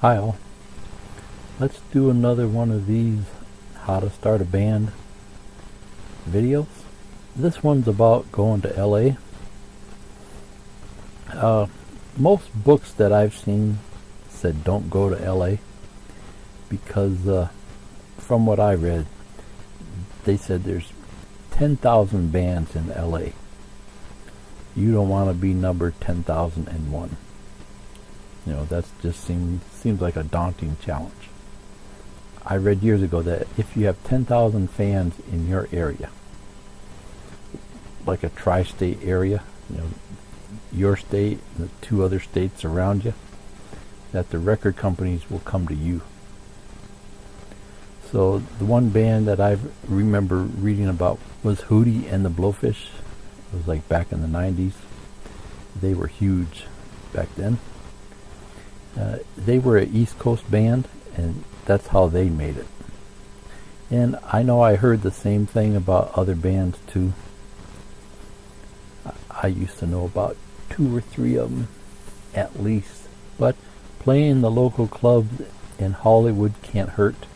Hi all. Let's do another one of these how to start a band videos. This one's about going to LA. Most books that I've seen said don't go to LA because from what I read, they said there's 10,000 bands in LA. You don't want to be number 10,001. You know, that just seems like a daunting challenge. I read years ago that if you have 10,000 fans in your area, like a tri-state area, you know, your state and the two other states around you, that the record companies will come to you. So the one band that I remember reading about was Hootie and the Blowfish. It was like back in the 90s. They were huge back then. They were an East Coast band, and that's how they made it. And I know I heard the same thing about other bands too. I used to know about 2 or 3 of them at least. But playing the local clubs in Hollywood can't hurt.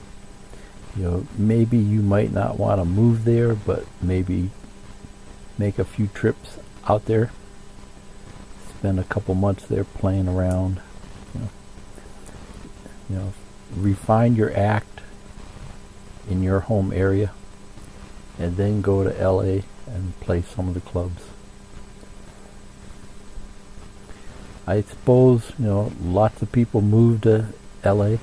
You know, maybe you might not want to move there, but maybe make a few trips out there. Spend a couple months there playing around. You know, refine your act in your home area, and then go to LA and play some of the clubs. I suppose, you know, lots of people move to LA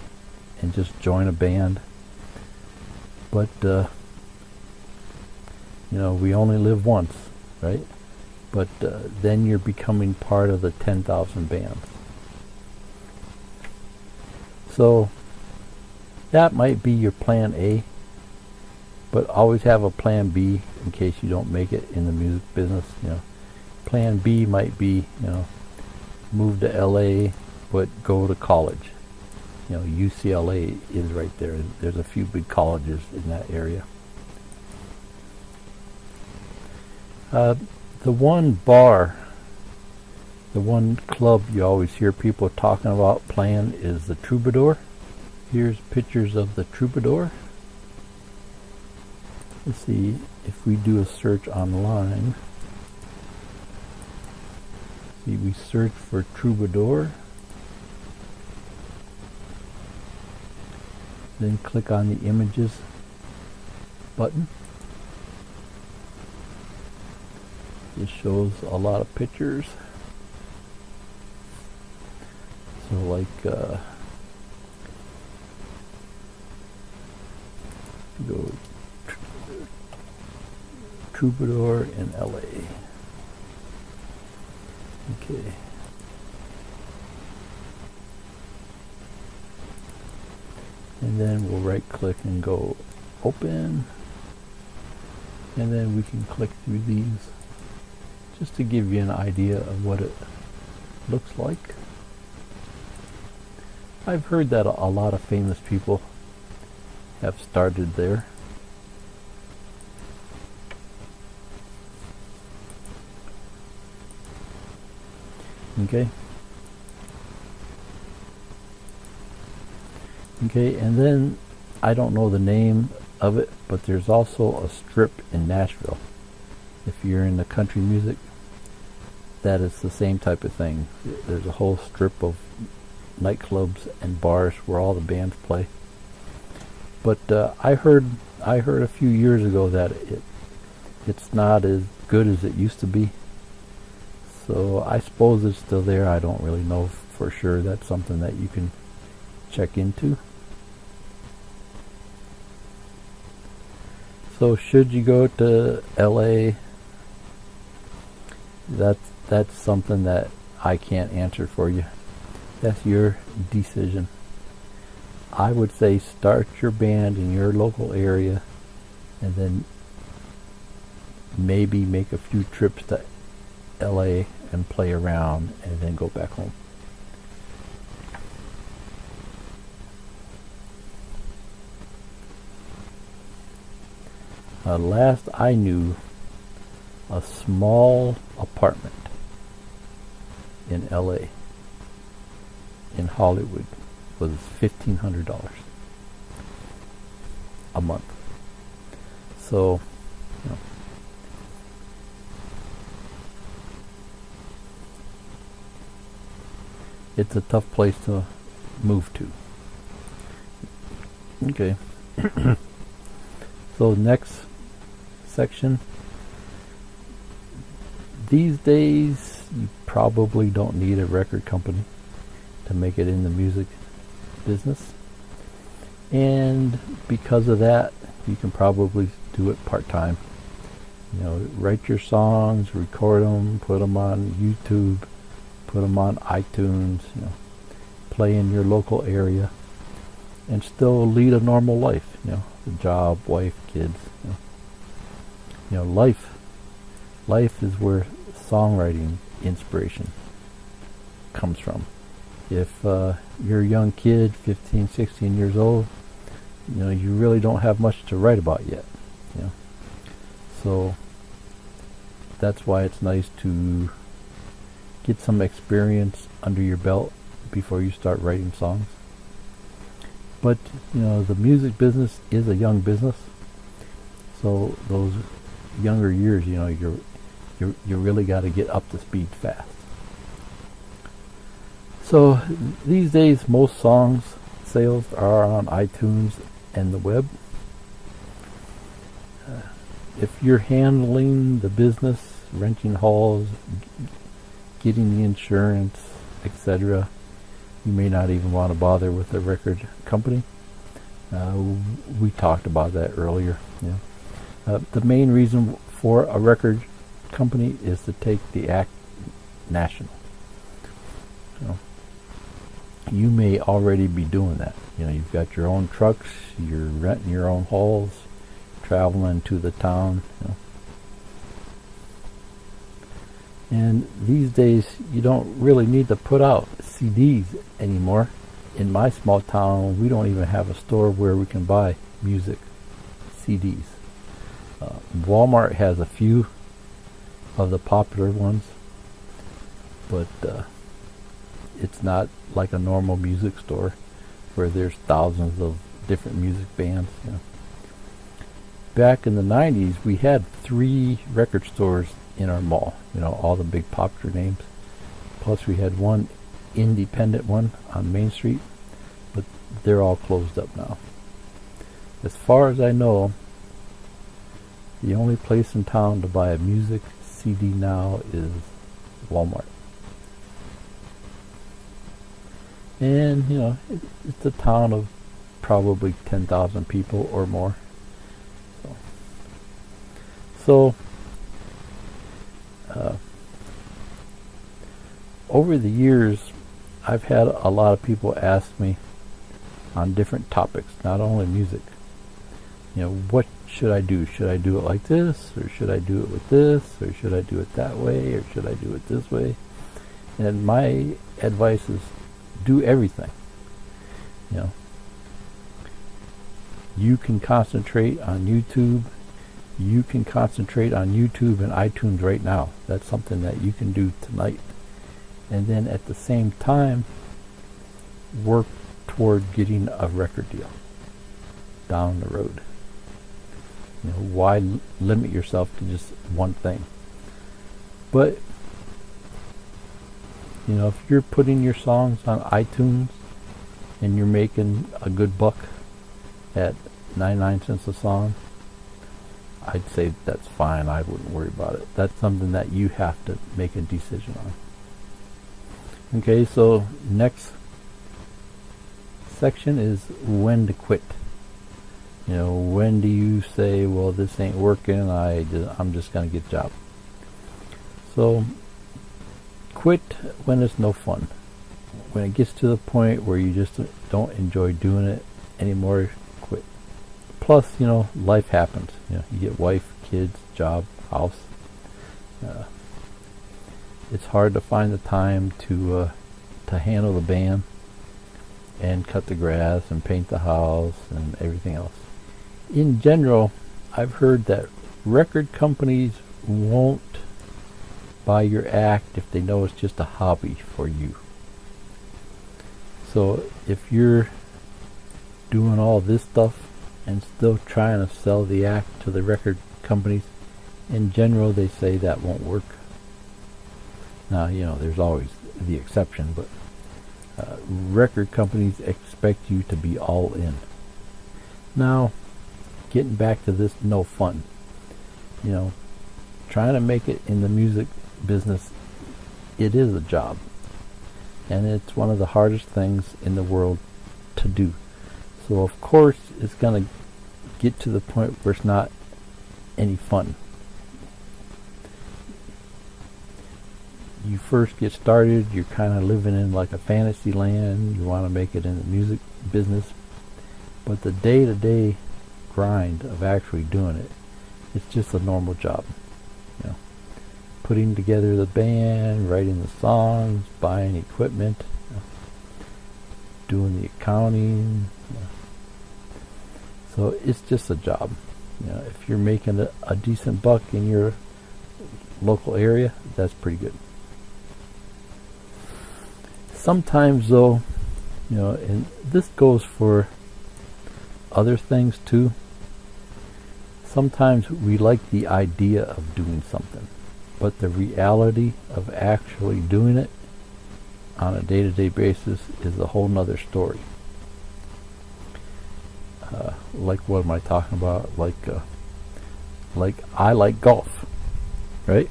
and just join a band, but you know, we only live once, right? But then you're becoming part of the 10,000 bands. So that might be your plan A, but always have a plan B in case you don't make it in the music business. You know, plan B might be, you know, move to LA but go to college. You know, UCLA is right there. There's a few big colleges in that area. The one club you always hear people talking about playing is the Troubadour. Here's pictures of the Troubadour. Let's see if we do a search online. See, we search for Troubadour. Then click on the images button. It shows a lot of pictures. So like go Troubadour in LA. Okay. And then we'll right click and go open. And then we can click through these just to give you an idea of what it looks like. I've heard that a lot of famous people have started there. Okay. Okay, and then I don't know the name of it, but there's also a strip in Nashville. If you're into country music, that is the same type of thing. There's a whole strip of nightclubs and bars where all the bands play. But I heard a few years ago that it's not as good as it used to be. So I suppose it's still there. I don't really know for sure. That's something that you can check into. So should you go to LA? That's something that I can't answer for you. That's your decision. I would say start your band in your local area and then maybe make a few trips to LA and play around and then go back home. Last I knew, a small apartment in LA, in Hollywood, was $1,500 a month. So, you know, it's a tough place to move to. Okay. So next section. These days, you probably don't need a record company to make it in the music business. And because of that, you can probably do it part-time. You know, write your songs, record them, put them on YouTube, put them on iTunes, you know, play in your local area, and still lead a normal life, you know, a job, wife, kids, you know, life is where songwriting inspiration comes from. If you're a young kid, 15, 16 years old, you know, you really don't have much to write about yet, you know. So that's why it's nice to get some experience under your belt before you start writing songs. But, you know, the music business is a young business. So those younger years, you know, you really got to get up to speed fast. So these days, most songs sales are on iTunes and the web. If you're handling the business, renting halls, getting the insurance, etc., you may not even want to bother with a record company. We talked about that earlier. Yeah. The main reason for a record company is to take the act national. You know, you may already be doing that. You know, you've got your own trucks, you're renting your own halls, traveling to the town. You know. And these days, you don't really need to put out CDs anymore. In my small town, we don't even have a store where we can buy music CDs. Walmart has a few of the popular ones, but it's not like a normal music store where there's thousands of different music bands. You know. Back in the 90s, we had 3 record stores in our mall, you know, all the big popular names. Plus we had one independent one on Main Street, but they're all closed up now. As far as I know, the only place in town to buy a music CD now is Walmart. And, you know, it's a town of probably 10,000 people or more. So over the years, I've had a lot of people ask me on different topics, not only music. You know, what should I do? Should I do it like this? Or should I do it with this? Or should I do it that way? Or should I do it this way? And my advice is do everything. You know, you can concentrate on YouTube. You can concentrate on YouTube and iTunes right now. That's something that you can do tonight. And then at the same time, work toward getting a record deal down the road. You know, why limit yourself to just one thing? But, you know, if you're putting your songs on iTunes and you're making a good buck at 99 cents a song, I'd say that's fine. I wouldn't worry about it. That's something that you have to make a decision on. Okay, so next section is when to quit. You know, when do you say, well, this ain't working, I'm just going to get a job. So, quit when it's no fun. When it gets to the point where you just don't enjoy doing it anymore, quit. Plus, you know, life happens. You know, you get wife, kids, job, house. It's hard to find the time to handle the band and cut the grass and paint the house and everything else. In general, I've heard that record companies won't buy your act if they know it's just a hobby for you. So if you're doing all this stuff and still trying to sell the act to the record companies, in general they say that won't work. Now, there's always the exception, but record companies expect you to be all in. Now, getting back to this no fun. Trying to make it in the music business, it is a job. And it's one of the hardest things in the world to do. So of course it's going to get to the point where it's not any fun. You first get started, you're kind of living in like a fantasy land. You want to make it in the music business. But the day-to-day grind of actually doing it, it's just a normal job. Putting together the band, writing the songs, buying equipment, doing the accounting. So it's just a job. If you're making a decent buck in your local area, that's pretty good. Sometimes though, and this goes for other things too, sometimes we like the idea of doing something, but the reality of actually doing it on a day-to-day basis is a whole nother story. Like what am I talking about? Like I like golf, right?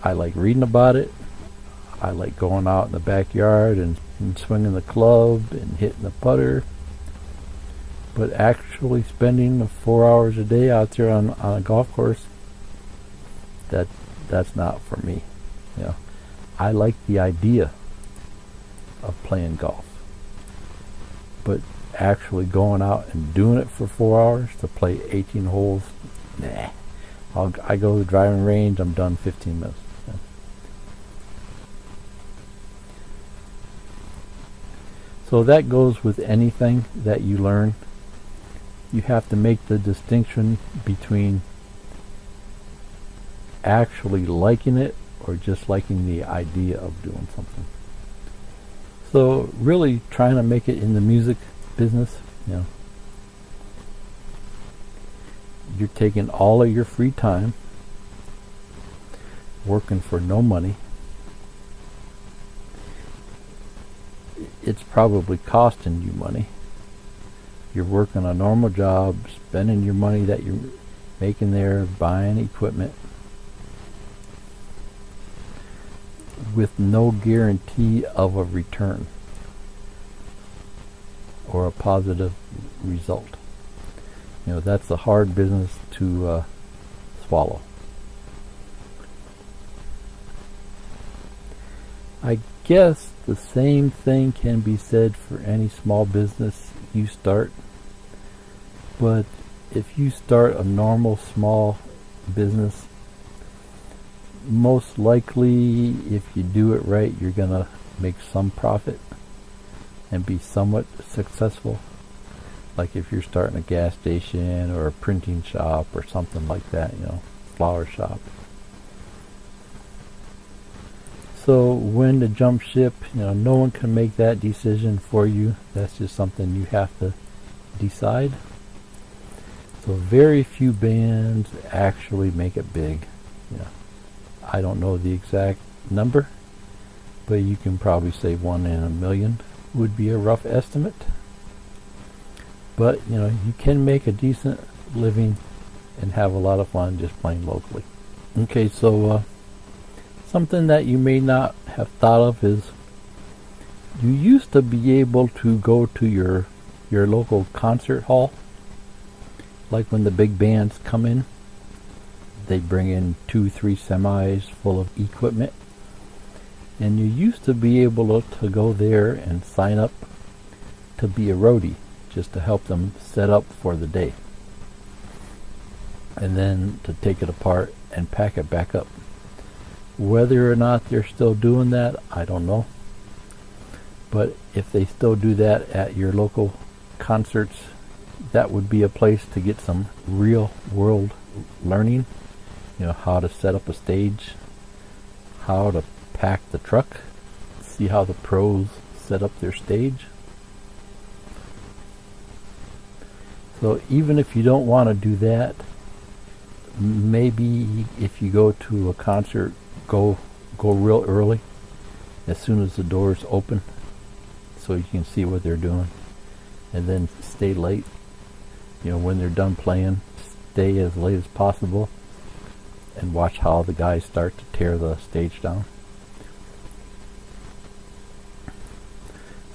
I like reading about it. I like going out in the backyard and swinging the club and hitting the putter. But actually spending the 4 hours a day out there on a golf course, that's not for me. I like the idea of playing golf, but actually going out and doing it for 4 hours to play 18 holes, nah. I go to the driving range, I'm done 15 minutes. So that goes with anything that you learn. You have to make the distinction between actually liking it or just liking the idea of doing something. So really trying to make it in the music business, you're taking all of your free time, working for no money. It's probably costing you money. You're working a normal job, spending your money that you're making there, buying equipment, with no guarantee of a return or a positive result. That's a hard business to swallow. I guess the same thing can be said for any small business you start. But if you start a normal small business, most likely if you do it right, you're going to make some profit and be somewhat successful. Like if you're starting a gas station or a printing shop or something like that, flower shop. So when to jump ship, no one can make that decision for you. That's just something you have to decide. So very few bands actually make it big. I don't know the exact number, but you can probably say 1 in a million would be a rough estimate. But you can make a decent living and have a lot of fun just playing locally. Okay, so something that you may not have thought of is you used to be able to go to your local concert hall. Like when the big bands come in, they bring in 2-3 semis full of equipment, and you used to be able to go there and sign up to be a roadie, just to help them set up for the day, and then to take it apart and pack it back up. Whether or not they're still doing that, I don't know. But if they still do that at your local concerts, that would be a place to get some real world learning. How to set up a stage, how to pack the truck, see how the pros set up their stage. So even if you don't want to do that, maybe if you go to a concert, go real early, as soon as the doors open, so you can see what they're doing, and then stay late. When they're done playing, stay as late as possible and watch how the guys start to tear the stage down.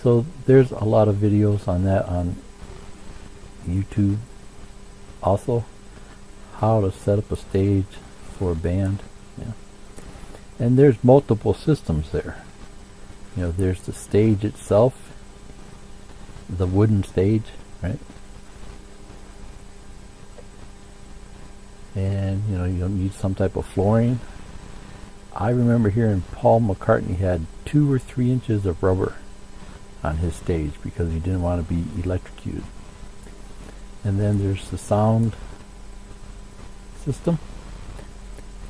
So there's a lot of videos on that on YouTube. Also, how to set up a stage for a band. And there's multiple systems there. There's the stage itself, the wooden stage, right? And you don't need some type of flooring. I remember hearing Paul McCartney had 2 or 3 inches of rubber on his stage because he didn't want to be electrocuted. And then there's the sound system,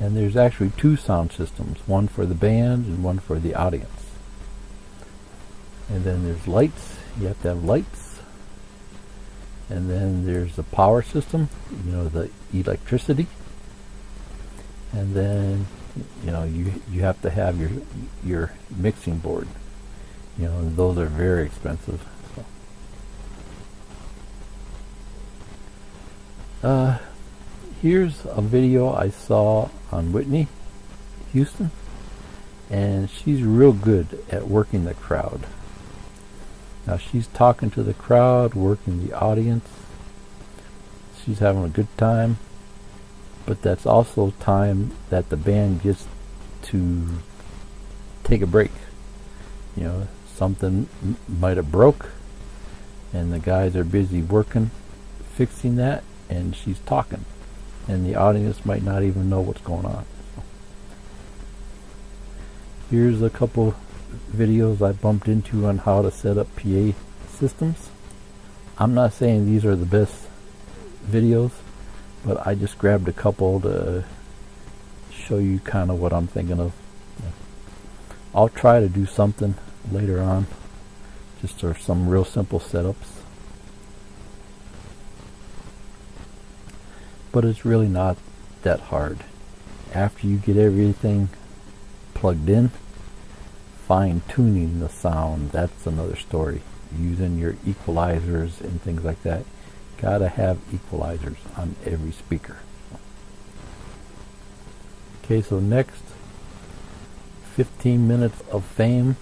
and there's actually 2 sound systems, one for the band and one for the audience. And then there's lights. You have to have lights. And then there's the power system, the electricity. And then you have to have your mixing board. And those are very expensive. So. Here's a video I saw on Whitney Houston, and she's real good at working the crowd. Now she's talking to the crowd, working the audience. She's having a good time, but that's also time that the band gets to take a break. Something might have broke, and the guys are busy working, fixing that, and she's talking, and the audience might not even know what's going on. Here's a couple videos I bumped into on how to set up PA systems. I'm not saying these are the best videos, but I just grabbed a couple to show you kind of what I'm thinking of. I'll try to do something later on, just for some real simple setups. But it's really not that hard. After you get everything plugged in, fine-tuning the sound, that's another story. Using your equalizers and things like that. Gotta have equalizers on every speaker. Okay, so next, 15 minutes of fame.